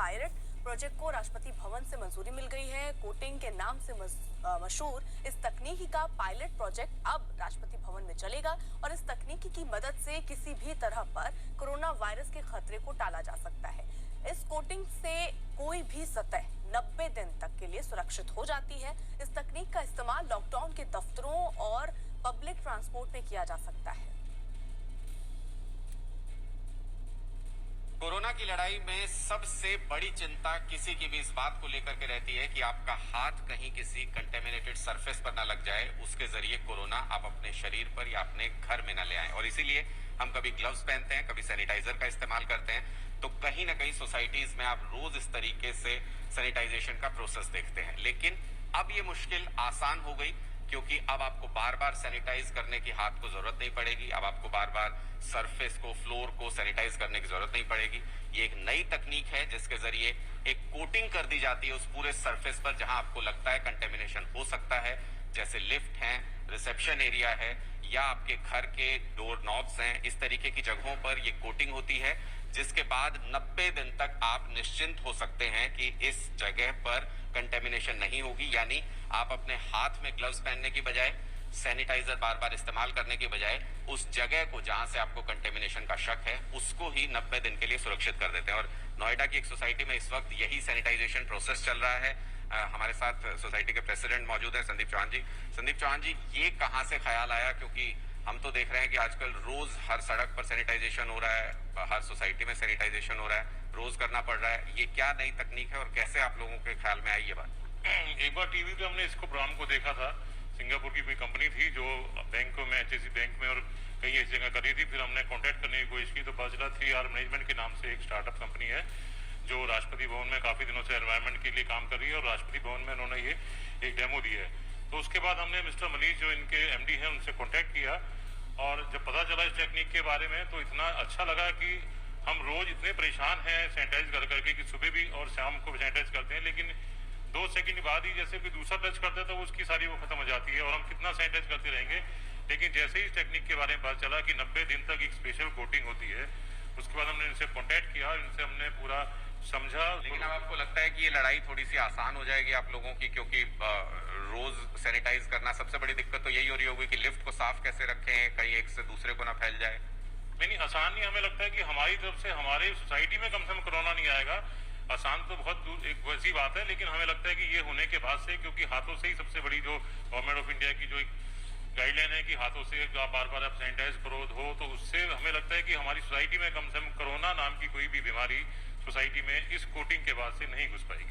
Pilot project को राष्ट्रपति भवन से मंजूरी मिल गई है। कोटिंग के नाम से मशहूर इस तकनीकी का पायलट प्रोजेक्ट अब राष्ट्रपति भवन में चलेगा और इस तकनीकी की मदद से किसी भी तरह पर कोरोना वायरस के खतरे को टाला जा सकता है। इस कोटिंग से कोई भी सतह 90 दिन तक के लिए सुरक्षित हो जाती है। इस तकनीक का इस्तेमाल लॉकडाउन के दफ्तरों और पब्लिक ट्रांसपोर्ट में किया जा सकता है। कोरोना की लड़ाई में सबसे बड़ी चिंता किसी की भी इस बात को लेकर के रहती है कि आपका हाथ कहीं किसी कंटेमिनेटेड सरफेस पर ना लग जाए, उसके जरिए कोरोना आप अपने शरीर पर या अपने घर में ना ले आए। और इसीलिए हम कभी ग्लव्स पहनते हैं, कभी सैनिटाइजर का इस्तेमाल करते हैं। तो कहीं ना कहीं सोसाइटीज में आप रोज इस तरीके से सैनिटाइजेशन का प्रोसेस देखते हैं। लेकिन अब ये मुश्किल आसान हो गई, क्योंकि अब आपको बार बार सैनिटाइज करने की हाथ को जरूरत नहीं पड़ेगी। अब आपको बार बार सरफेस को, फ्लोर को सैनिटाइज करने की जरूरत नहीं पड़ेगी। ये एक नई तकनीक है जिसके जरिए एक कोटिंग कर दी जाती है उस पूरे सरफेस पर जहां आपको लगता है कंटेमिनेशन हो सकता है, जैसे लिफ्ट है, रिसेप्शन एरिया है या आपके घर के डोर नॉब्स हैं। इस तरीके की जगहों पर ये कोटिंग होती है, जिसके बाद 90 दिन तक आप निश्चिंत हो सकते हैं कि इस जगह पर कंटेमिनेशन नहीं होगी। यानी आप अपने हाथ में ग्लव्स पहनने की बजाय, सैनिटाइजर बार बार इस्तेमाल करने की बजाय, उस जगह को जहां से आपको कंटेमिनेशन का शक है उसको ही 90 दिन के लिए सुरक्षित कर देते हैं। और नोएडा की एक सोसाइटी में इस वक्त यही सैनिटाइजेशन प्रोसेस चल रहा है। हमारे साथ सोसाइटी के प्रेसिडेंट मौजूद हैं, संदीप चौहान जी। संदीप चौहान जी, ये कहां से ख्याल आया? क्योंकि हम तो देख रहे हैं कि आजकल रोज हर सड़क पर सैनिटाइजेशन हो रहा है, हर सोसाइटी में सैनिटाइजेशन हो रहा है, रोज करना पड़ रहा है। ये क्या नई तकनीक है और कैसे आप लोगों के ख्याल में आई ये बात? एक बार टीवी पे हमने इसको प्रोग्राम को देखा था। सिंगापुर की कोई कंपनी थी जो बैंकों में, एचएससी बैंक में और कई ऐसी जगह करी थी। फिर हमने कांटेक्ट करने की कोशिश की तो पता चला 3R मैनेजमेंट के नाम से एक स्टार्टअप कंपनी है जो राष्ट्रपति भवन में काफी दिनों से एनवायरमेंट के लिए काम कर रही है और राष्ट्रपति भवन में उन्होंने ये एक डेमो दी है। तो उसके बाद हमने मिस्टर मनीष जो इनके एमडी हैं उनसे कॉन्टेक्ट किया और जब पता चला इस टेक्निक के बारे में तो इतना अच्छा लगा कि हम रोज इतने परेशान हैं सैनिटाइज कर करके कि सुबह भी और शाम को सैनिटाइज करते हैं, लेकिन 2 सेकंड बाद ही जैसे कोई दूसरा टच करते हैं तो उसकी सारी वो खत्म हो जाती है और हम कितना सैनिटाइज करते रहेंगे। लेकिन जैसे ही इस टेक्निक के बारे में पता चला कि 90 दिन तक एक स्पेशल कोटिंग होती है, उसके बाद हमने इनसे कॉन्टेक्ट किया, इनसे हमने पूरा समझा। लेकिन अब आपको लगता है कि ये लड़ाई थोड़ी सी आसान हो जाएगी आप लोगों की? क्योंकि रोज सैनिटाइज करना, सबसे बड़ी दिक्कत तो यही हो रही होगी कि लिफ्ट को साफ कैसे रखें, कहीं एक से दूसरे को ना फैल जाए। नहीं, आसान नहीं। हमें लगता है कि हमारी तरफ से हमारे सोसाइटी में कम से कम कोरोना नहीं आएगा। आसान तो बहुत दूर एक वैसी बात है, लेकिन हमें लगता है कि ये होने के बाद से, क्योंकि हाथों से ही सबसे बड़ी जो गवर्नमेंट ऑफ इंडिया की जो एक गाइडलाइन है कि हाथों से आप बार बार आप सैनिटाइज करो, धो, तो उससे हमें लगता है कि हमारी सोसाइटी में कम से कम कोरोना नाम की कोई भी बीमारी सोसाइटी में इस कोटिंग के बाद से नहीं घुस पाएगी।